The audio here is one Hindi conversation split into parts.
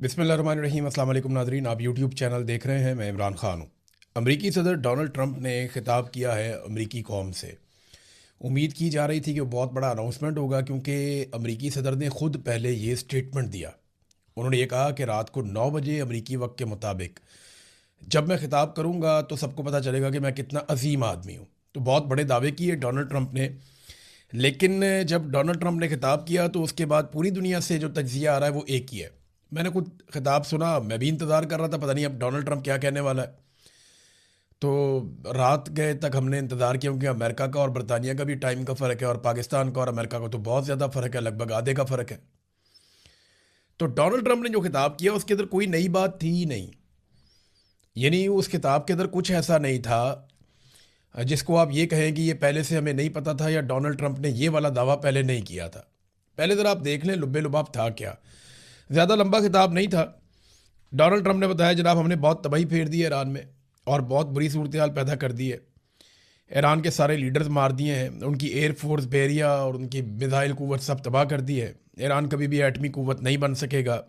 बिस्मिल्लाहिर्रहमानिर्रहीम। अस्सलाम वालेकुम नाज़रीन, आप यूट्यूब चैनल देख रहे हैं। मैं इमरान ख़ान हूँ। अमरीकी सदर डोनाल्ड ट्रंप ने ख़िताब किया है अमरीकी कौम से। उम्मीद की जा रही थी कि बहुत बड़ा अनाउंसमेंट होगा, क्योंकि अमरीकी सदर ने ख़ुद पहले ये स्टेटमेंट दिया। उन्होंने ये कहा कि रात को 9 बजे अमरीकी वक्त के मुताबिक जब मैं ख़िताब करूँगा तो सबको पता चलेगा कि मैं कितना अजीम आदमी हूँ। तो बहुत बड़े दावे किए डोनाल्ड ट्रंप ने। लेकिन जब डोनाल्ड ट्रंप ने खिताब किया तो उसके बाद पूरी दुनिया से जो तज्जिया आ रहा है वो एक ही है। मैंने खुद खिताब सुना, मैं भी इंतज़ार कर रहा था, पता नहीं अब डोनाल्ड ट्रंप क्या कहने वाला है। तो रात गए तक हमने इंतज़ार किया, क्योंकि अमेरिका का और बरतानिया का भी टाइम का फ़र्क है, और पाकिस्तान का और अमेरिका का तो बहुत ज़्यादा फ़र्क है, लगभग आधे का फ़र्क है। तो डोनाल्ड ट्रंप ने जो खिताब किया उसके अंदर कोई नई बात थी ही नहीं। यानी उस खिताब के अंदर कुछ ऐसा नहीं था जिसको आप ये कहें कि ये पहले से हमें नहीं पता था, या डोनाल्ड ट्रंप ने ये वाला दावा पहले नहीं किया था। पहले ज़रा आप देख लें लुब्बे लुबाब था क्या। ज़्यादा लंबा खिताब नहीं था। डोनाल्ड ट्रंप ने बताया, जनाब हमने बहुत तबाही फेर दी है ईरान में, और बहुत बुरी सूरत हाल पैदा कर दी है। ईरान के सारे लीडर्स मार दिए हैं, उनकी एयरफोर्स, बेरिया और उनकी मिसाइल कुव्वत सब तबाह कर दी है। ईरान कभी भी एटमी कुव्वत नहीं बन सकेगा।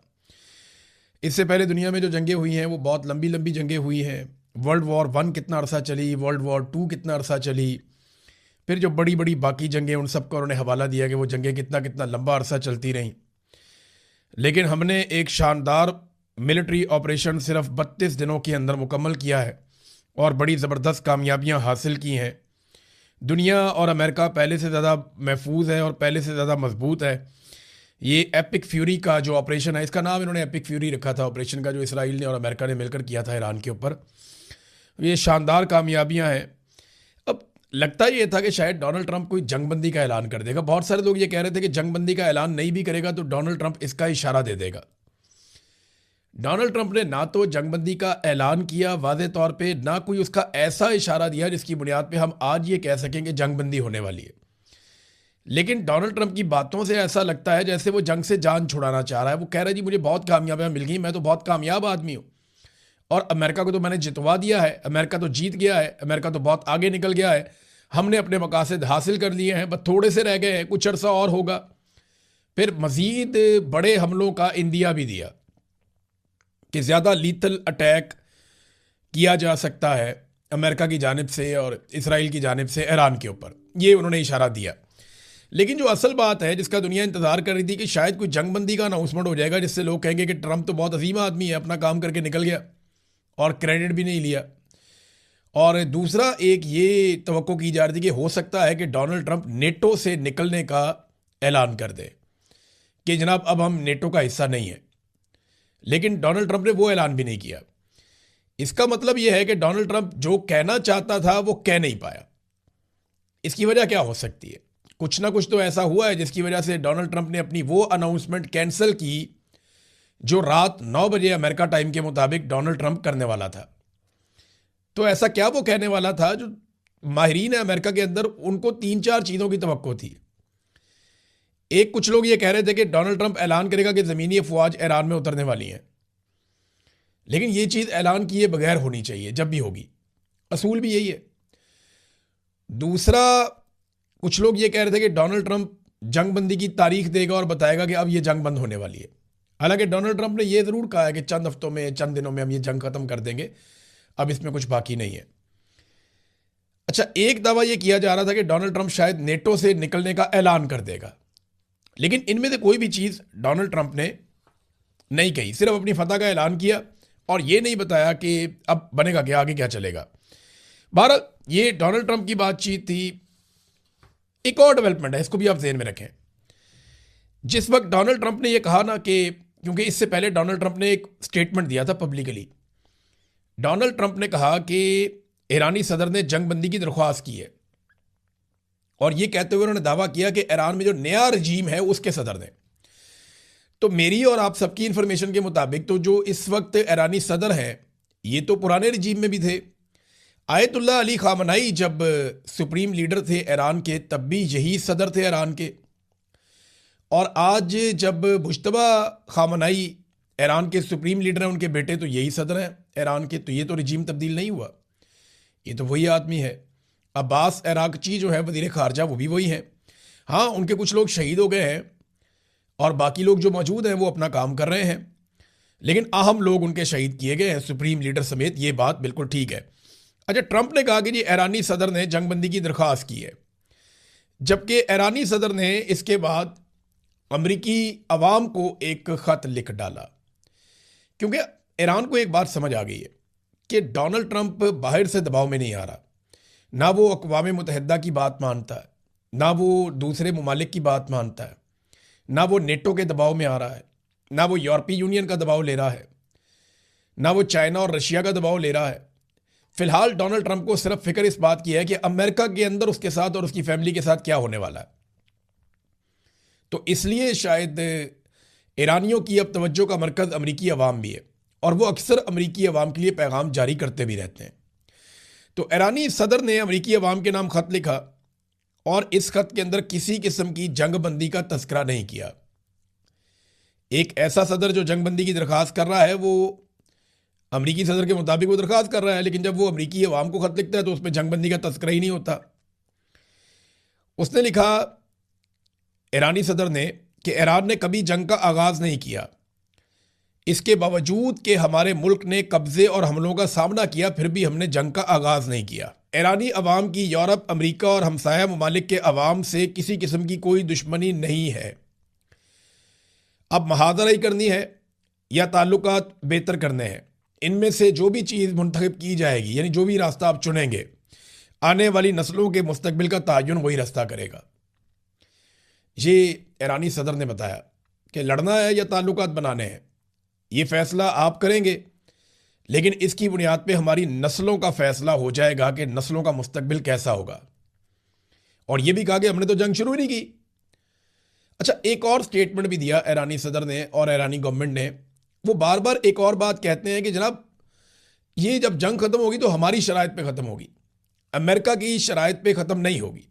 इससे पहले दुनिया में जो जंगें हुई हैं वो बहुत लंबी लंबी जंगें हुई हैं। वर्ल्ड वॉर वन कितना अरसा चली, वर्ल्ड वॉर टू कितना अरसा चली, फिर जो बड़ी बड़ी बाकी जंगें, उन सब का उन्होंने हवाला दिया कि वो जंगें कितना कितना लंबा अरसा चलती रहीं। लेकिन हमने एक शानदार मिलिट्री ऑपरेशन सिर्फ 32 दिनों के अंदर मुकम्मल किया है, और बड़ी ज़बरदस्त कामयाबियां हासिल की हैं। दुनिया और अमेरिका पहले से ज़्यादा महफूज है और पहले से ज़्यादा मजबूत है। ये एपिक फ्यूरी का जो ऑपरेशन है, इसका नाम इन्होंने एपिक फ्यूरी रखा था ऑपरेशन का, जो इसराइल ने और अमेरिका ने मिलकर किया था ईरान के ऊपर। ये शानदार कामयाबियां हैं। अब लगता ये था कि शायद डोनाल्ड ट्रंप कोई जंगबंदी का ऐलान कर देगा। बहुत सारे लोग ये कह रहे थे कि जंगबंदी का ऐलान नहीं भी करेगा तो डोनाल्ड ट्रंप इसका इशारा दे देगा। डोनाल्ड ट्रंप ने ना तो जंगबंदी का ऐलान किया वाज़े तौर पे, ना कोई उसका ऐसा इशारा दिया जिसकी बुनियाद पे हम आज ये कह सकें कि जंगबंदी होने वाली है। लेकिन डोनाल्ड ट्रंप की बातों से ऐसा लगता है जैसे वो जंग से जान छुड़ाना चाह रहा है। वो कह रहा है जी मुझे बहुत कामयाबियां मिल गई, मैं तो बहुत कामयाब आदमी हूँ, और अमेरिका को तो मैंने जितवा दिया है, अमेरिका तो जीत गया है, अमेरिका तो बहुत आगे निकल गया है, हमने अपने मकासद हासिल कर लिए हैं, बस थोड़े से रह गए हैं, कुछ अरसा और होगा, फिर मज़ीद बड़े हमलों का इंदिया भी दिया कि ज़्यादा लीथल अटैक किया जा सकता है अमेरिका की जानिब से और इसराइल की जानिब से ईरान के ऊपर। ये उन्होंने इशारा दिया। लेकिन जो असल बात है जिसका दुनिया इंतजार कर रही थी कि शायद कोई जंगबंदी का अनाउंसमेंट हो जाएगा, जिससे लोग कहेंगे कि ट्रंप तो बहुत अजीम आदमी है, अपना काम करके निकल गया और क्रेडिट भी नहीं लिया। और दूसरा एक ये तवक्को की जा रही थी कि हो सकता है कि डोनाल्ड ट्रंप नेटो से निकलने का ऐलान कर दे कि जनाब अब हम नेटो का हिस्सा नहीं है। लेकिन डोनाल्ड ट्रंप ने वो ऐलान भी नहीं किया। इसका मतलब यह है कि डोनाल्ड ट्रंप जो कहना चाहता था वो कह नहीं पाया। इसकी वजह क्या हो सकती है? कुछ ना कुछ तो ऐसा हुआ है जिसकी वजह से डोनाल्ड ट्रंप ने अपनी वो अनाउंसमेंट कैंसिल की जो रात 9 बजे अमेरिका टाइम के मुताबिक डोनाल्ड ट्रंप करने वाला था। तो ऐसा क्या वो कहने वाला था जो माहिरीन है अमेरिका के अंदर, उनको 3-4 चीज़ों की तवक्को थी। एक, कुछ लोग ये कह रहे थे कि डोनाल्ड ट्रंप ऐलान करेगा कि ज़मीनी अफवाज ईरान में उतरने वाली हैं, लेकिन ये चीज़ ऐलान किए बगैर होनी चाहिए जब भी होगी, असूल भी यही है। दूसरा, कुछ लोग ये कह रहे थे कि डोनाल्ड ट्रंप जंगबंदी की तारीख देगा और बताएगा कि अब ये जंग बंद होने वाली है। हालांकि डोनाल्ड ट्रंप ने यह ज़रूर कहा है कि चंद हफ्तों में, चंद दिनों में हम ये जंग ख़त्म कर देंगे, अब इसमें कुछ बाकी नहीं है। अच्छा, एक दावा यह किया जा रहा था कि डोनाल्ड ट्रंप शायद नेटो से निकलने का ऐलान कर देगा, लेकिन इनमें से कोई भी चीज़ डोनाल्ड ट्रंप ने नहीं कही। सिर्फ अपनी फतह का ऐलान किया और ये नहीं बताया कि अब बनेगा क्या, आगे क्या चलेगा। बहरहाल ये डोनाल्ड ट्रंप की बातचीत थी। एक और डेवलपमेंट है, इसको भी आप ज़हन में रखें। जिस वक्त डोनाल्ड ट्रंप ने यह कहा ना कि, क्योंकि इससे पहले डोनाल्ड ट्रंप ने एक स्टेटमेंट दिया था पब्लिकली, डोनाल्ड ट्रंप ने कहा कि ईरानी सदर ने जंगबंदी की दरख्वास्त की है, और यह कहते हुए उन्होंने दावा किया कि ईरान में जो नया रजीम है उसके सदर ने। तो मेरी और आप सबकी इंफॉर्मेशन के मुताबिक तो जो इस वक्त ईरानी सदर हैं ये तो पुराने रजीम में भी थे। आयतुल्लाह अली खामनाई जब सुप्रीम लीडर थे ईरान के, तब भी यही सदर थे ईरान के। और आज जब मुश्तबा खामनाई ईरान के सुप्रीम लीडर हैं, उनके बेटे तो यही सदर हैं ईरान के, तो ये तो रजीम तब्दील नहीं हुआ, ये तो वही आदमी है। अब्बास अरागची जो है वज़ीर ख़ारजा, वो भी वही हैं। हाँ, उनके कुछ लोग शहीद हो गए हैं और बाकी लोग जो मौजूद हैं वो अपना काम कर रहे हैं। लेकिन अहम लोग उनके शहीद किए गए हैं, सुप्रीम लीडर समेत। ये बात बिल्कुल ठीक है। अच्छा, ट्रंप ने कहा कि जी ईरानी सदर ने जंगबंदी की दरख्वास्त की है, जबकि ईरानी सदर ने इसके बाद अमरीकी अवाम को एक ख़त लिख डाला, क्योंकि ईरान को एक बात समझ आ गई है कि डोनाल्ड ट्रंप बाहर से दबाव में नहीं आ रहा। ना वो अक़वाम मुत्तहिदा की बात मानता है, ना वो दूसरे ममालिक की बात मानता है, ना वो नेटो के दबाव में आ रहा है, ना वो यूरोपीय यूनियन का दबाव ले रहा है, ना वो चाइना और रशिया का दबाव ले रहा है। फिलहाल डोनाल्ड ट्रंप को सिर्फ फिक्र इस बात की है कि अमेरिका के अंदर उसके साथ और उसकी फैमिली के साथ क्या होने वाला है। तो इसलिए शायद ईरानियों की अब तवज्जो का मरकज़ अमरीकी अवाम भी है, और वो अक्सर अमरीकी अवाम के लिए पैगाम जारी करते भी रहते हैं। तो ईरानी सदर ने अमरीकी अवाम के नाम ख़त लिखा, और इस ख़त के अंदर किसी किस्म की जंगबंदी का तस्करा नहीं किया। एक ऐसा सदर जो जंगबंदी की दरख्वास्त कर रहा है, वो अमरीकी सदर के मुताबिक वो दरख्वास्त कर रहा है, लेकिन जब वो अमरीकी अवाम को ख़त लिखता है तो उसमें जंगबंदी का तस्करा ही नहीं होता। उसने लिखा, ईरानी सदर ने, कि ईरान ने कभी जंग का आगाज़ नहीं किया, इसके बावजूद कि हमारे मुल्क ने कब्ज़े और हमलों का सामना किया, फिर भी हमने जंग का आगाज़ नहीं किया। ईरानी अवाम की यूरोप, अमरीका और हमसाया ममालिक के अवाम से किसी किस्म की कोई दुश्मनी नहीं है। अब मुहाज़रा करनी है या ताल्लुकात बेहतर करने हैं, इनमें से जो भी चीज़ मुंतखब की जाएगी, यानी जो भी रास्ता आप चुनेंगे, आने वाली नस्लों के मुस्तकबिल का तयन वही रास्ता करेगा। ये ईरानी सदर ने बताया कि लड़ना है या ताल्लुकात बनाने हैं, ये फ़ैसला आप करेंगे, लेकिन इसकी बुनियाद पे हमारी नस्लों का फ़ैसला हो जाएगा कि नस्लों का मुस्तकबिल कैसा होगा। और ये भी कहा कि हमने तो जंग शुरू ही नहीं की। अच्छा, एक और स्टेटमेंट भी दिया ईरानी सदर ने और ईरानी गवर्नमेंट ने। वो बार बार एक और बात कहते हैं कि जनाब, ये जब जंग ख़त्म होगी तो हमारी शराइत पे ख़त्म होगी, अमेरिका की शराइत पे ख़त्म नहीं होगी।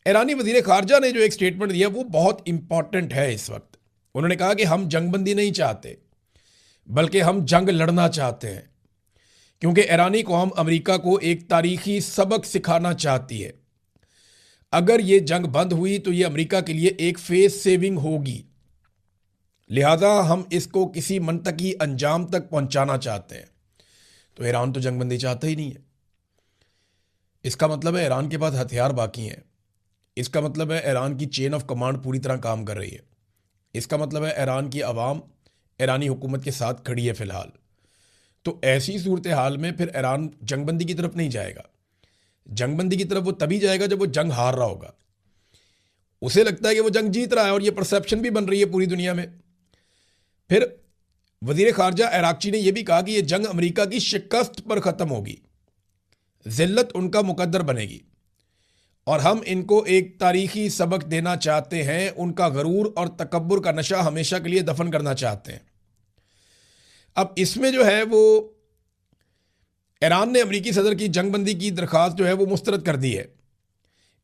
ईरानी वज़ीर ख़ारजा ने जो एक स्टेटमेंट दिया वो बहुत इंपॉर्टेंट है इस वक्त। उन्होंने कहा कि हम जंगबंदी नहीं चाहते, बल्कि हम जंग लड़ना चाहते हैं, क्योंकि ईरानी कौम अमेरिका को एक तारीखी सबक सिखाना चाहती है। अगर ये जंग बंद हुई तो ये अमेरिका के लिए एक फेस सेविंग होगी, लिहाजा हम इसको किसी मनतकी अंजाम तक पहुंचाना चाहते हैं। तो ईरान तो जंगबंदी चाहता ही नहीं है। इसका मतलब है ईरान के पास हथियार बाकी हैं। इसका मतलब है ईरान की चेन ऑफ कमांड पूरी तरह काम कर रही है। इसका मतलब है ईरान की आवाम ईरानी हुकूमत के साथ खड़ी है फ़िलहाल। तो ऐसी सूरत हाल में फिर ईरान जंगबंदी की तरफ नहीं जाएगा। जंगबंदी की तरफ वो तभी जाएगा जब वो जंग हार रहा होगा। उसे लगता है कि वो जंग जीत रहा है, और ये परसेप्शन भी बन रही है पूरी दुनिया में। फिर वज़ीर ख़ारजा इराक़ची ने यह भी कहा कि ये जंग अमेरिका की शिकस्त पर ख़त्म होगी, ज़िल्लत उनका मुकद्दर बनेगी, और हम इनको एक तारीख़ी सबक देना चाहते हैं। उनका गरूर और तकब्बुर का नशा हमेशा के लिए दफन करना चाहते हैं। अब इसमें जो है वो ईरान ने अमरीकी सदर की जंगबंदी की दरख्वास्त जो है वो मुस्तरद कर दी है।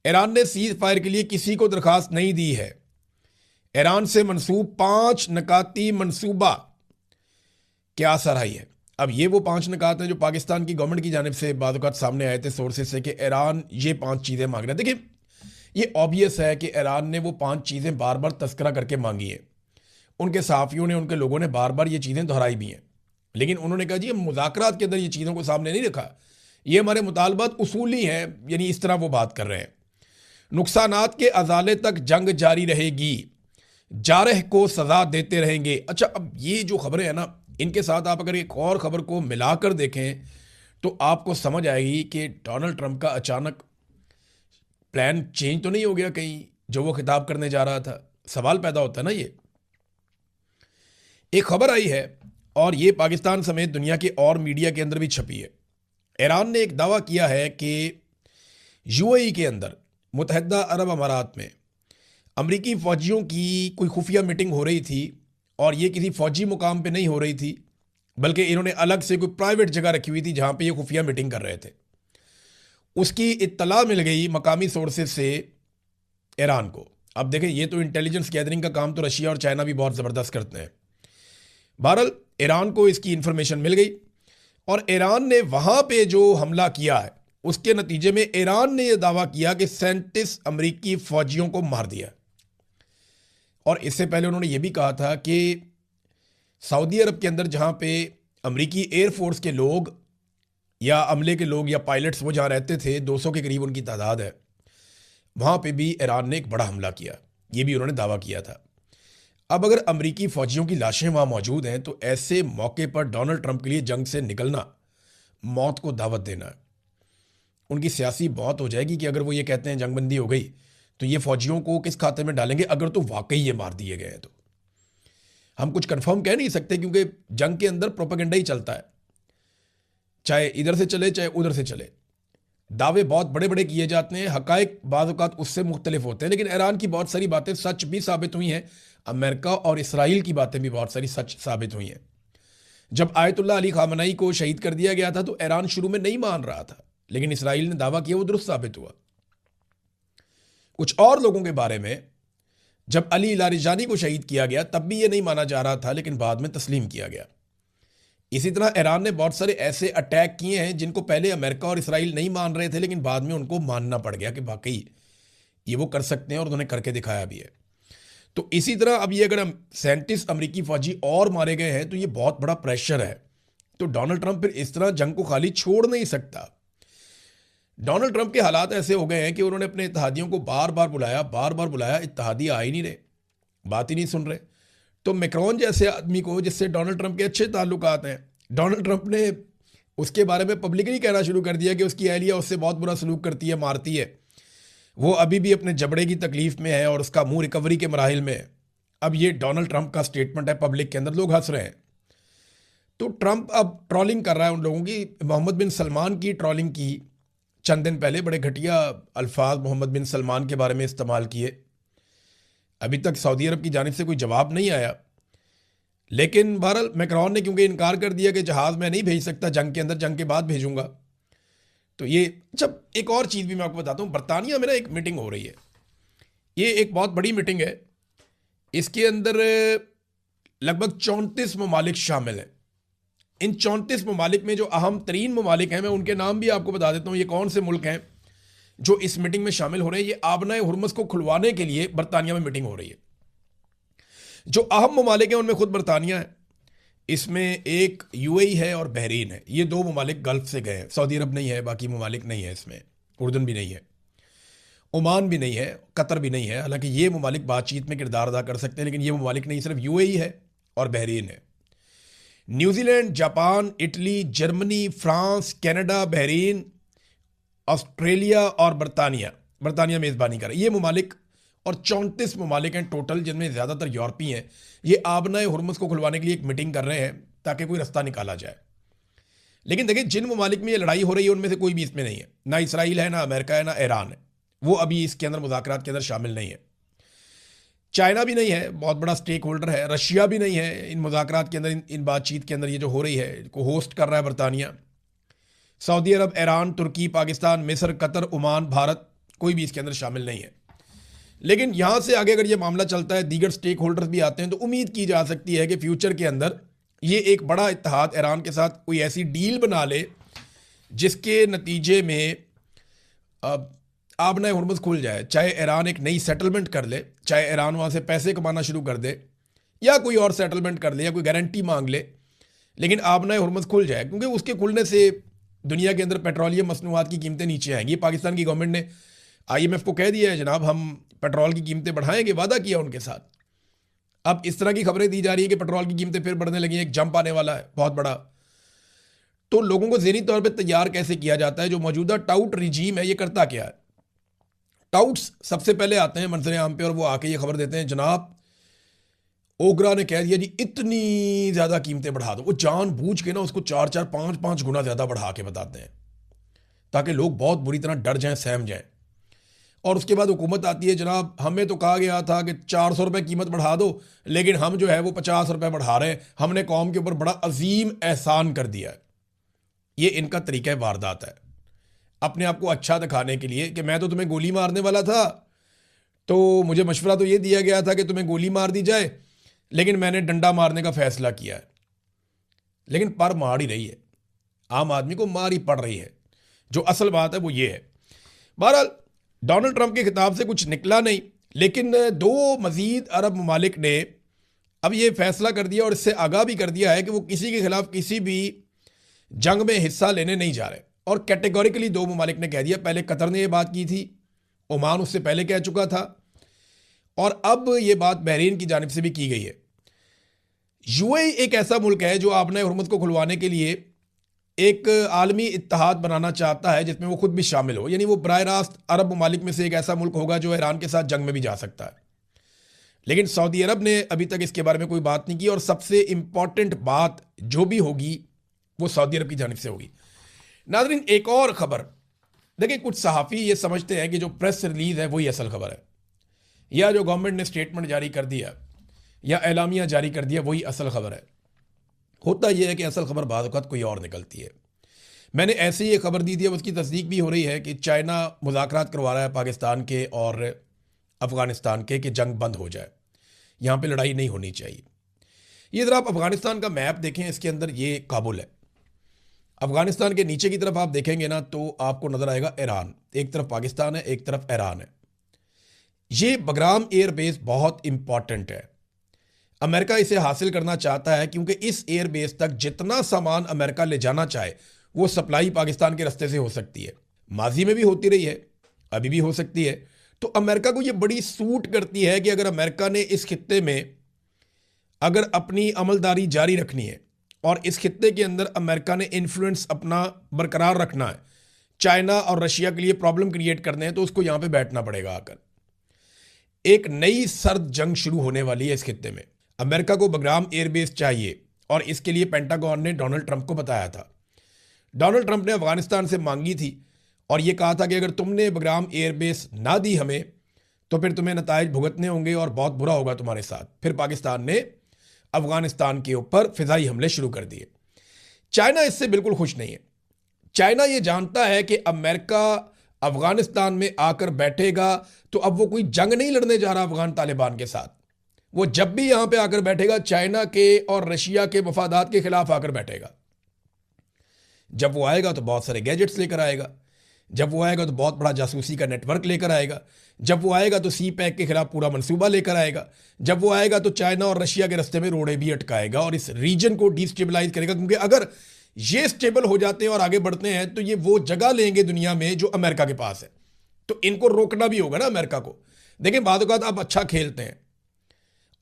ईरान ने सीज़ फायर के लिए किसी को दरख्वास्त नहीं दी है। ईरान से मंसूब 5 नकाती मंसूबा क्या सराही है। अब ये वो 5 नकात हैं जो पाकिस्तान की गवर्नमेंट की जानिब से बाद वक़्त सामने आए थे सोर्सेज से कि ईरान ये 5 चीज़ें मांग रहा है। देखिए, ये ऑब्वियस है कि ईरान ने वो 5 चीज़ें बार बार तस्करा करके मांगी है। उनके सहाफ़ियों ने, उनके लोगों ने बार बार ये चीज़ें दोहराई भी हैं, लेकिन उन्होंने कहा जी मुज़ाकरात के अंदर ये चीज़ों को सामने नहीं रखा, ये हमारे मुतालबात उसूली हैं, यानी इस तरह वो बात कर रहे हैं। नुकसानात के अजाले तक जंग जारी रहेगी, जारह को सज़ा देते रहेंगे। अच्छा, अब ये जो खबरें हैं ना, इनके साथ आप अगर एक और ख़बर को मिलाकर देखें तो आपको समझ आएगी कि डोनाल्ड ट्रंप का अचानक प्लान चेंज तो नहीं हो गया कहीं, जो वो खिताब करने जा रहा था। सवाल पैदा होता है ना। ये एक खबर आई है और ये पाकिस्तान समेत दुनिया के और मीडिया के अंदर भी छपी है। ईरान ने एक दावा किया है कि यूएई के अंदर, मुत्तहिदा अरब अमारात में, अमरीकी फ़ौजियों की कोई खुफिया मीटिंग हो रही थी, और ये किसी फ़ौजी मुकाम पे नहीं हो रही थी, बल्कि इन्होंने अलग से कोई प्राइवेट जगह रखी हुई थी जहाँ पे ये खुफिया मीटिंग कर रहे थे। उसकी इत्तला मिल गई मकामी सोर्सेज से ईरान को। अब देखें, ये तो इंटेलिजेंस गैदरिंग का काम तो रशिया और चाइना भी बहुत ज़बरदस्त करते हैं। बहरहाल ईरान को इसकी इन्फॉर्मेशन मिल गई, और ईरान ने वहाँ पे जो हमला किया है उसके नतीजे में ईरान ने यह दावा किया कि 37 अमरीकी फ़ौजियों को मार दिया। और इससे पहले उन्होंने ये भी कहा था कि सऊदी अरब के अंदर जहाँ पे अमेरिकी एयरफोर्स के लोग या अमले के लोग या पायलट्स वो जहाँ रहते थे, 200 के करीब उनकी तादाद है, वहाँ पे भी ईरान ने एक बड़ा हमला किया, ये भी उन्होंने दावा किया था। अब अगर अमेरिकी फ़ौजियों की लाशें वहाँ मौजूद हैं तो ऐसे मौके पर डोनाल्ड ट्रंप के लिए जंग से निकलना मौत को दावत देना है। उनकी सियासी मौत हो जाएगी कि अगर वो ये कहते हैं जंगबंदी हो गई तो ये फ़ौजियों को किस खाते में डालेंगे अगर तो वाकई ये मार दिए गए हैं। तो हम कुछ कंफर्म कह नहीं सकते क्योंकि जंग के अंदर प्रोपेगेंडा ही चलता है, चाहे इधर से चले चाहे उधर से चले। दावे बहुत बड़े बड़े किए जाते हैं, हकायक बाज़ औक़ात उससे मुख्तलिफ होते हैं, लेकिन ईरान की बहुत सारी बातें सच भी साबित हुई हैं। अमेरिका और इसराइल की बातें भी बहुत सारी सच साबित हुई हैं। जब आयतुल्लाह अली खामनई को शहीद कर दिया गया था तो ईरान शुरू में नहीं मान रहा था, लेकिन इसराइल ने दावा किया, वो दुरुस्त साबित हुआ। कुछ और लोगों के बारे में जब अली लारिजानी को शहीद किया गया तब भी ये नहीं माना जा रहा था, लेकिन बाद में तस्लीम किया गया। इसी तरह ईरान ने बहुत सारे ऐसे अटैक किए हैं जिनको पहले अमेरिका और इसराइल नहीं मान रहे थे, लेकिन बाद में उनको मानना पड़ गया कि वाकई ये वो कर सकते हैं और उन्होंने करके दिखाया भी है। तो इसी तरह अब ये अगर 37 अमेरिकी फौजी और मारे गए हैं तो ये बहुत बड़ा प्रेशर है। तो डोनाल्ड ट्रंप फिर इस तरह जंग को खाली छोड़ नहीं सकता। डोनाल्ड ट्रंप के हालात ऐसे हो गए हैं कि उन्होंने अपने इत्तेहादियों को बार बार बुलाया, इत्तेहादी आ ही नहीं रहे, बात ही नहीं सुन रहे। तो मैक्रोन जैसे आदमी को, जिससे डोनाल्ड ट्रंप के अच्छे ताल्लुकात हैं, डोनाल्ड ट्रंप ने उसके बारे में पब्लिकली कहना शुरू कर दिया कि उसकी अहलिया उससे बहुत बुरा सलूक करती है, मारती है, वो अभी भी अपने जबड़े की तकलीफ में है और उसका मुंह रिकवरी के मराहिल में है। अब ये डोनाल्ड ट्रंप का स्टेटमेंट है पब्लिक के अंदर, लोग हंस रहे हैं। तो ट्रंप अब ट्रोलिंग कर रहा है उन लोगों की। मोहम्मद बिन सलमान की ट्रोलिंग की चंद दिन पहले, बड़े घटिया अल्फाज मोहम्मद बिन सलमान के बारे में इस्तेमाल किए। अभी तक सऊदी अरब की जानिब से कोई जवाब नहीं आया, लेकिन बहरहाल मैक्रोन ने क्योंकि इनकार कर दिया कि जहाज़ मैं नहीं भेज सकता जंग के अंदर, जंग के बाद भेजूंगा। तो ये जब एक और चीज़ भी मैं आपको बताता हूँ, बरतानिया में ना एक मीटिंग हो रही है, ये एक बहुत बड़ी मीटिंग है। इसके अंदर लगभग 34 ममालिक शामिल हैं। इन 34 ममालिक में जो अहम तरीन ममालिक हैं, मैं उनके नाम भी आपको बता देता हूँ। ये कौन से मुल्क हैं जो इस मीटिंग में शामिल हो रहे हैं। ये आबनाए हुर्मुज़ को खुलवाने के लिए बरतानिया में मीटिंग हो रही है। जो अहम ममालिक हैं उनमें खुद बरतानिया है, इसमें एक यूएई है और बहरीन है। ये दो ममालिक गल्फ से गए हैं, सऊदी अरब नहीं है, बाकी ममालिक नहीं है इसमें, उर्दन भी नहीं है, ओमान भी नहीं है, कतर भी नहीं है। हालांकि ये ममालिक बातचीत में किरदार अदा कर सकते हैं, लेकिन ये ममालिक नहीं, सिर्फ यूएई है और बहरीन है। New Zealand, Japan, Italy, Germany, France, Canada, Bahrain, Australia और बरतानिया मेज़बानी कर रहा है। ये ममालिक और 34 ममालिक हैं टोटल, जिनमें ज़्यादातर यूरोपीय हैं। ये आबनाए हुर्मुज़ को खुलवाने के लिए एक मीटिंग कर रहे हैं ताकि कोई रास्ता निकाला जाए। लेकिन देखिए, जिन ममालिक में ये लड़ाई हो रही है उनमें से कोई भी इसमें नहीं है, ना इसराइल है, ना अमेरिका है, ना ईरान है, वो अभी इसके अंदर मुज़ाकरात के अंदर शामिल नहीं है। चाइना भी नहीं है, बहुत बड़ा स्टेक होल्डर है। रशिया भी नहीं है इन मुज़ाकरात के अंदर, इन बातचीत के अंदर। ये जो हो रही है को होस्ट कर रहा है बरतानिया। सऊदी अरब, ईरान, तुर्की, पाकिस्तान, मिस्र, कतर, ओमान, भारत, कोई भी इसके अंदर शामिल नहीं है। लेकिन यहाँ से आगे अगर ये मामला चलता है, दीगर स्टेक होल्डर्स भी आते हैं, तो उम्मीद की जा सकती है कि फ्यूचर के अंदर ये एक बड़ा इत्तेहाद ईरान के साथ कोई ऐसी डील बना ले जिसके नतीजे में आबनाए हुर्मुज़ खुल जाए। चाहे ईरान एक नई सेटलमेंट कर ले, चाहे ईरान वहाँ से पैसे कमाना शुरू कर दे, या कोई और सेटलमेंट कर ले, या कोई गारंटी मांग ले, लेकिन आबनाए हुर्मुज़ खुल जाए। क्योंकि उसके खुलने से दुनिया के अंदर पेट्रोलियम मसनूआत की कीमतें नीचे आएंगी। पाकिस्तान की गवर्नमेंट ने IMF को कह दिया है, जनाब हम पेट्रोल की कीमतें बढ़ाएंगे, वादा किया उनके साथ। अब इस तरह की खबरें दी जा रही है कि पेट्रोल की कीमतें फिर बढ़ने लगी हैं, एक जंप आने वाला है बहुत बड़ा। तो लोगों को ज़हनी तौर पे तैयार कैसे किया जाता है? जो मौजूदा टाउट रिजीम है ये करता क्या है? टाउट्स सबसे पहले आते हैं मंजर आम पे और वो आके ये खबर देते हैं, जनाब ओगरा ने कह दिया जी इतनी ज़्यादा कीमतें बढ़ा दो। वो जानबूझ के ना उसको 4-4, 5-5 गुना ज़्यादा बढ़ा के बताते हैं ताकि लोग बहुत बुरी तरह डर जाएं, सहम जाएं। और उसके बाद हुकूमत आती है, जनाब हमें तो कहा गया था कि 400 रुपये कीमत बढ़ा दो, लेकिन हम जो है वो 50 रुपये बढ़ा रहे हैं, हमने कौम के ऊपर बड़ा अजीम एहसान कर दिया है। ये इनका तरीका वारदात है, अपने आप को अच्छा दिखाने के लिए कि मैं तो तुम्हें गोली मारने वाला था, तो मुझे मशवरा तो ये दिया गया था कि तुम्हें गोली मार दी जाए, लेकिन मैंने डंडा मारने का फैसला किया है। लेकिन पर मार ही रही है, आम आदमी को मार ही पड़ रही है। जो असल बात है वो ये है। बहरहाल डोनाल्ड ट्रंप के खिताब से कुछ निकला नहीं, लेकिन दो मजीद अरब ममालिक ने अब ये फैसला कर दिया और इससे आगाह भी कर दिया है कि वो किसी के खिलाफ किसी भी जंग में हिस्सा लेने नहीं जा रहे। और कैटेगोरिकली दो ममालिक ने कह दिया, पहले कतर ने ये बात की थी, ओमान उससे पहले कह चुका था, और अब ये बात बहरीन की जानिब से भी की गई है। यूएई एक ऐसा मुल्क है जो आपने हुर्मुज़ को खुलवाने के लिए एक आलमी इत्तेहाद बनाना चाहता है जिसमें वो खुद भी शामिल हो, यानी वो बराह रास्त अरब ममालिक में से एक ऐसा मुल्क होगा जो ईरान के साथ जंग में भी जा सकता है। लेकिन सऊदी अरब ने अभी तक इसके बारे में कोई बात नहीं की, और सबसे इंपॉर्टेंट बात जो भी होगी वो सऊदी अरब की जानिब से होगी। नाज़रीन, एक और खबर देखिए, कुछ सहाफ़ी ये समझते हैं कि जो प्रेस रिलीज़ है वही असल खबर है, या जो गवर्नमेंट ने स्टेटमेंट जारी कर दिया या एलामिया जारी कर दिया वही असल खबर है। होता यह है कि असल खबर बाद वक़्त कोई और निकलती है। मैंने ऐसे ही एक खबर दी थी, अब उसकी तस्दीक भी हो रही है कि चाइना मुज़ाकरात करवा रहा है पाकिस्तान के और अफ़गानिस्तान के कि जंग बंद हो जाए, यहाँ पे लड़ाई नहीं होनी चाहिए। ये ज़रा आप अफ़गानिस्तान का मैप देखें, इसके अंदर ये काबुल है। अफ़गानिस्तान के नीचे की तरफ आप देखेंगे ना तो आपको नज़र आएगा ईरान, एक तरफ पाकिस्तान है, एक तरफ ईरान है। ये बगराम एयरबेस बहुत इंपॉर्टेंट है, अमेरिका इसे हासिल करना चाहता है क्योंकि इस एयरबेस तक जितना सामान अमेरिका ले जाना चाहे वो सप्लाई पाकिस्तान के रास्ते से हो सकती है। माजी में भी होती रही है, अभी भी हो सकती है। तो अमेरिका को ये बड़ी सूट करती है कि अगर अमेरिका ने इस खित्ते में अगर अपनी अमलदारी जारी रखनी है और इस खित्ते के अंदर अमेरिका ने इन्फ्लुएंस अपना बरकरार रखना है, चाइना और रशिया के लिए प्रॉब्लम क्रिएट करने हैं, तो उसको यहाँ पे बैठना पड़ेगा आकर। एक नई सर्द जंग शुरू होने वाली है इस खित्ते में। अमेरिका को बगराम एयरबेस चाहिए और इसके लिए पेंटागन ने डोनाल्ड ट्रंप को बताया था। डोनाल्ड ट्रंप ने अफगानिस्तान से मांगी थी और यह कहा था कि अगर तुमने बगराम एयरबेस ना दी हमें तो फिर तुम्हें नताइज भुगतने होंगे और बहुत बुरा होगा तुम्हारे साथ। फिर पाकिस्तान ने अफगानिस्तान के ऊपर फिजाई हमले शुरू कर दिए। चाइना इससे बिल्कुल खुश नहीं है। चाइना ये जानता है कि अमेरिका अफगानिस्तान में आकर बैठेगा तो अब वो कोई जंग नहीं लड़ने जा रहा अफगान तालिबान के साथ। वो जब भी यहां पे आकर बैठेगा चाइना के और रशिया के मफादात के खिलाफ आकर बैठेगा। जब वो आएगा तो बहुत सारे गैजेट्स लेकर आएगा, जब वो आएगा तो बहुत बड़ा जासूसी का नेटवर्क लेकर आएगा, जब वो आएगा तो सी पैक के खिलाफ पूरा मंसूबा लेकर आएगा, जब वो आएगा तो चाइना और रशिया के रास्ते में रोड़े भी अटकाएगा और इस रीजन को डिस्टेबलाइज करेगा। क्योंकि अगर ये स्टेबल हो जाते हैं और आगे बढ़ते हैं तो ये वो जगह लेंगे दुनिया में जो अमेरिका के पास है। तो इनको रोकना भी होगा ना अमेरिका को। देखिए, बाद औक़ात आप अच्छा खेलते हैं,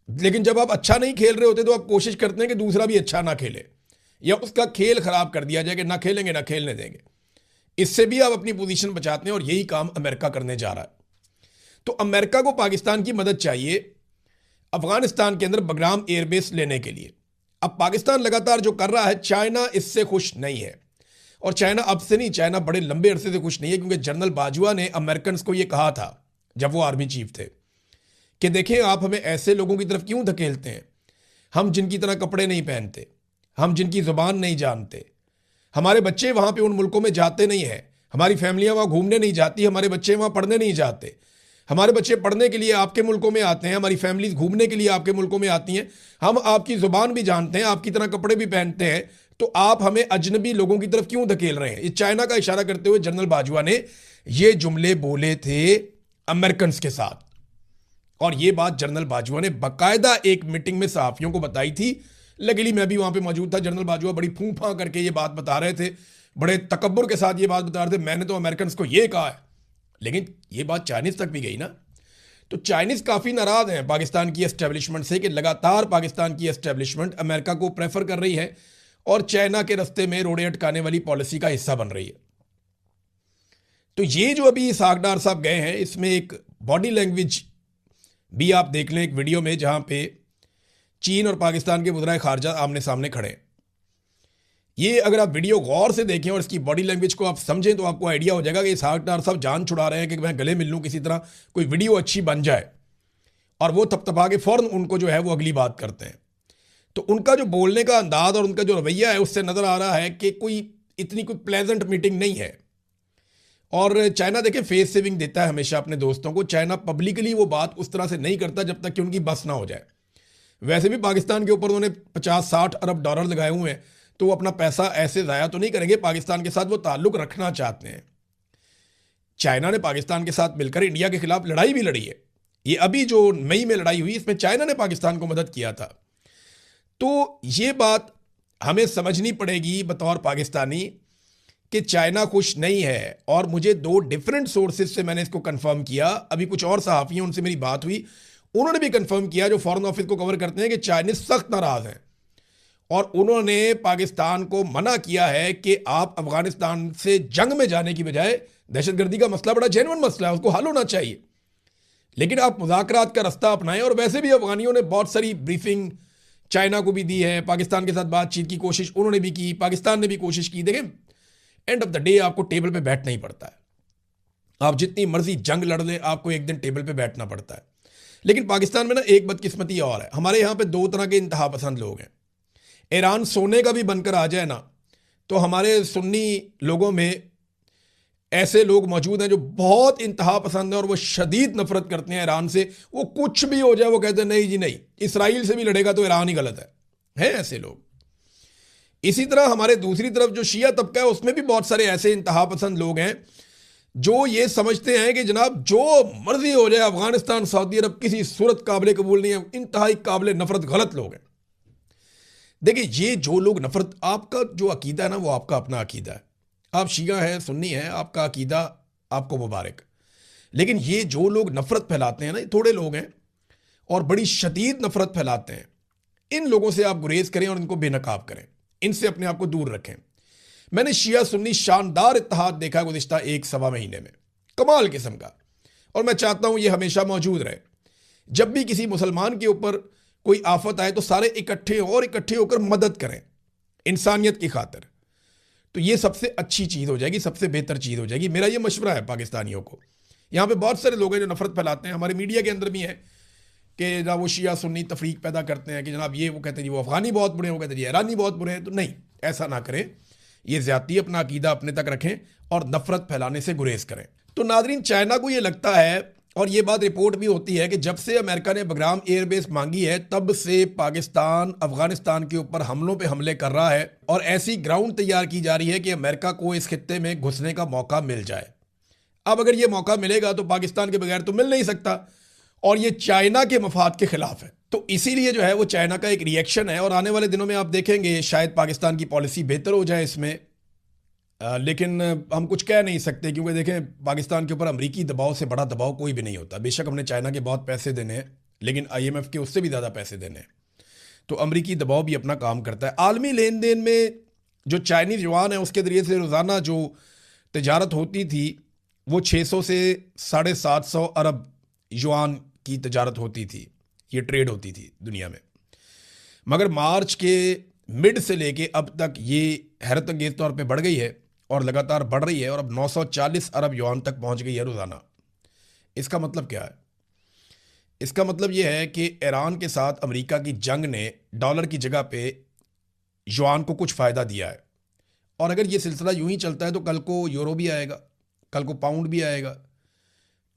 लेकिन जब आप अच्छा नहीं खेल रहे होते तो आप कोशिश करते हैं कि दूसरा भी अच्छा ना खेले या उसका खेल खराब कर दिया जाए कि ना खेलेंगे ना खेलने देंगे। इससे भी आप अपनी पोजीशन बचाते हैं और यही काम अमेरिका करने जा रहा है। तो अमेरिका को पाकिस्तान की मदद चाहिए अफगानिस्तान के अंदर बगराम एयरबेस लेने के लिए। अब पाकिस्तान लगातार जो कर रहा है, चाइना इससे खुश नहीं है। और चाइना अब से नहीं, चाइना बड़े लंबे अरसे से खुश नहीं है, क्योंकि जनरल बाजवा ने अमेरिकन को यह कहा था जब वो आर्मी चीफ थे कि देखें आप हमें ऐसे लोगों की तरफ क्यों धकेलते हैं, हम जिनकी तरह कपड़े नहीं पहनते, हम जिनकी ज़ुबान नहीं जानते, हमारे बच्चे वहाँ पे उन मुल्कों में जाते नहीं हैं, हमारी फैमिलियाँ वहाँ घूमने नहीं जाती, हमारे बच्चे वहाँ पढ़ने नहीं जाते, हमारे बच्चे पढ़ने के लिए आपके मुल्कों में आते हैं, हमारी फैमिलीज घूमने के लिए आपके मुल्कों में आती हैं, हम आपकी ज़ुबान भी जानते हैं, आपकी तरह कपड़े भी पहनते हैं, तो आप हमें अजनबी लोगों की तरफ क्यों धकेल रहे हैं। ये चाइना का इशारा करते हुए जनरल बाजवा ने ये जुमले बोले थे अमेरिकन के साथ। और ये बात जनरल बाजवा ने बाकायदा एक मीटिंग में सहाफ़ियों को बताई थी। लकीली मैं भी वहाँ पे मौजूद था। जनरल बाजवा बड़ी फूंफा करके ये बात बता रहे थे, बड़े तकब्बुर के साथ ये बात बता रहे थे, मैंने तो अमेरिकन को ये कहा है। लेकिन ये बात चाइनीज़ तक भी गई ना, तो चाइनीज़ काफ़ी नाराज़ हैं पाकिस्तान की एस्टेब्लिशमेंट से कि लगातार पाकिस्तान की एस्टेब्लिशमेंट अमेरिका को प्रेफर कर रही है और चाइना के रास्ते में रोड़े अटकाने वाली पॉलिसी का हिस्सा बन रही है। तो ये जो अभी इसहाक डार साहब गए हैं, इसमें एक बॉडी लैंग्वेज भी आप देख लें एक वीडियो में, जहां पे चीन और पाकिस्तान के वज़ीर ख़ारजा आमने सामने खड़े हैं। ये अगर आप वीडियो गौर से देखें और इसकी बॉडी लैंग्वेज को आप समझें तो आपको आइडिया हो जाएगा कि इसहाक डार साहब जान छुड़ा रहे हैं कि मैं गले मिल लूँ किसी तरह, कोई वीडियो अच्छी बन जाए, और वो थपथपा के फ़ौरन उनको जो है वो अगली बात करते हैं। तो उनका जो बोलने का अंदाज़ और उनका जो रवैया है उससे नज़र आ रहा है कि कोई इतनी कोई प्लेजेंट मीटिंग नहीं है। और चाइना देखें फेस सेविंग देता है हमेशा अपने दोस्तों को। चाइना पब्लिकली वो बात उस तरह से नहीं करता जब तक कि उनकी बस ना हो जाए। वैसे भी पाकिस्तान के ऊपर उन्होंने 50-60 अरब डॉलर लगाए हुए हैं, तो वो अपना पैसा ऐसे ज़ाया तो नहीं करेंगे। पाकिस्तान के साथ वो ताल्लुक़ रखना चाहते हैं। चाइना ने पाकिस्तान के साथ मिलकर इंडिया के खिलाफ लड़ाई भी लड़ी है। ये अभी जो मई में लड़ाई हुई इसमें चाइना ने पाकिस्तान को मदद किया था। तो ये बात हमें समझनी पड़ेगी बतौर पाकिस्तानी कि चाइना खुश नहीं है। और मुझे 2 डिफरेंट सोर्सेज से मैंने इसको कंफर्म किया। अभी कुछ और सहाफ़ी हैं, उनसे मेरी बात हुई, उन्होंने भी कंफर्म किया, जो फॉरेन ऑफिस को कवर करते हैं, कि चाइनीज सख्त नाराज हैं और उन्होंने पाकिस्तान को मना किया है कि आप अफगानिस्तान से जंग में जाने की बजाय, दहशतगर्दी का मसला बड़ा जेन्युइन मसला है, उसको हल होना चाहिए, लेकिन आप मुज़ाकरात का रास्ता अपनाएं। और वैसे भी अफगानियों ने बहुत सारी ब्रीफिंग चाइना को भी दी है, पाकिस्तान के साथ बातचीत की कोशिश उन्होंने भी की, पाकिस्तान ने भी कोशिश की। देखें, एंड ऑफ द डे आपको टेबल पे बैठना ही पड़ता है। आप जितनी मर्जी जंग लड़ लें, आपको एक दिन टेबल पे बैठना पड़ता है। लेकिन पाकिस्तान में ना एक बदकिस्मती और है, हमारे यहाँ पे 2 तरह के इंतहा पसंद लोग हैं। ईरान सोने का भी बनकर आ जाए ना, तो हमारे सुन्नी लोगों में ऐसे लोग मौजूद हैं जो बहुत इंतहा पसंद है और वो शदीद नफरत करते हैं ईरान से। वो कुछ भी हो जाए वो कहते हैं नहीं जी नहीं, इसराइल से भी लड़ेगा तो ईरान ही गलत है ऐसे लोग। इसी तरह हमारे दूसरी तरफ जो शिया तबका है, उसमें भी बहुत सारे ऐसे इंतहा पसंद लोग हैं जो ये समझते हैं कि जनाब जो मर्जी हो जाए, अफगानिस्तान सऊदी अरब किसी सूरत काबिल कबूल नहीं है, इंतहाई काबिल नफरत गलत लोग हैं। देखिए, ये जो लोग नफरत, आपका जो अकीदा है ना वो आपका अपना अकीदा है, आप शिया हैं सुन्नी हैं, आपका अकीदा आपको मुबारक। लेकिन ये जो लोग नफरत फैलाते हैं ना, ये थोड़े लोग हैं और बड़ी शदीद नफरत फैलाते हैं। इन लोगों से आप गुरेज करें और इनको बेनकाब करें, इनसे अपने आप को दूर रखें। मैंने शिया सुन्नी शानदार इत्तेहाद देखा गुज़िश्ता 1-1.25 महीने में, कमाल किस्म का, और मैं चाहता हूं ये हमेशा मौजूद रहे। जब भी किसी मुसलमान के ऊपर कोई आफत आए तो सारे इकट्ठे होकर मदद करें इंसानियत की खातिर। तो ये सबसे अच्छी चीज़ हो जाएगी, सबसे बेहतर चीज़ हो जाएगी। मेरा ये मशवरा है पाकिस्तानियों को। यहाँ पे बहुत सारे लोग हैं जो नफरत फैलाते हैं, हमारे मीडिया के अंदर भी हैं कि जनाब वो शिया सुन्नी तफरीक पैदा करते हैं कि जनाब ये वो कहते हैं जी वो अफगानी बहुत बुरे हैं, वो कहते हैं जी ईरानी बहुत बुरे हैं। तो नहीं, ऐसा ना करें, ये ज़्यादती, अपना अकीदा अपने तक रखें और नफरत फैलाने से गुरेज करें। तो नादरीन, चाइना को ये लगता है, और ये बात रिपोर्ट भी होती है, कि जब से अमेरिका ने बगराम एयरबेस मांगी है तब से पाकिस्तान अफगानिस्तान के ऊपर हमलों पे हमले कर रहा है और ऐसी ग्राउंड तैयार की जा रही है कि अमेरिका को इस खित्ते में घुसने का मौका मिल जाए। अब अगर ये मौका मिलेगा तो पाकिस्तान के बगैर तो मिल नहीं सकता, और ये चाइना के मफाद के खिलाफ है। तो इसीलिए जो है वो चाइना का एक रिएक्शन है, और आने वाले दिनों में आप देखेंगे शायद पाकिस्तान की पॉलिसी बेहतर हो जाए इसमें। लेकिन हम कुछ कह नहीं सकते, क्योंकि देखें पाकिस्तान के ऊपर अमरीकी दबाव से बड़ा दबाव कोई भी नहीं होता। बेशक हमने चाइना के बहुत पैसे देने हैं, लेकिन IMF के उससे भी ज़्यादा पैसे देने हैं, तो अमरीकी दबाव भी अपना काम करता है। आलमी लेन देन में जो चाइनीज़ युआन है उसके ज़रिए से रोज़ाना जो तजारत होती थी वो 600 से 750 अरब युआन की तजारत होती थी, ये ट्रेड होती थी दुनिया में। मगर मार्च के मिड से लेके अब तक ये हैरत अंगेज तौर पे बढ़ गई है और लगातार बढ़ रही है, और अब 940 अरब युआन तक पहुंच गई है रोज़ाना। इसका मतलब क्या है? इसका मतलब यह है कि ईरान के साथ अमेरिका की जंग ने डॉलर की जगह पे युआन को कुछ फ़ायदा दिया है, और अगर ये सिलसिला यूं ही चलता है तो कल को यूरो भी आएगा, कल को पाउंड भी आएगा,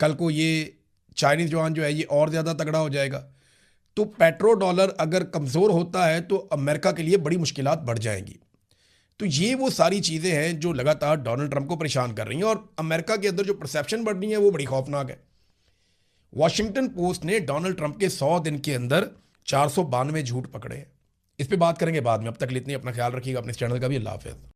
कल को ये चाइनीज़ युआन जो है ये और ज़्यादा तगड़ा हो जाएगा। तो पेट्रो डॉलर अगर कमज़ोर होता है तो अमेरिका के लिए बड़ी मुश्किलात बढ़ जाएंगी। तो ये वो सारी चीज़ें हैं जो लगातार डोनाल्ड ट्रंप को परेशान कर रही हैं, और अमेरिका के अंदर जो परसेप्शन बढ़ रही है वो बड़ी खौफनाक है। वॉशिंगटन पोस्ट ने डोनाल्ड ट्रंप के 100 दिन के अंदर 492 झूठ पकड़े हैं। इस पे बात करेंगे बाद में, अब तक इतनी अपना ख्याल रखिएगा, अपने चैनल का भी। अल्लाह हाफ़िज़।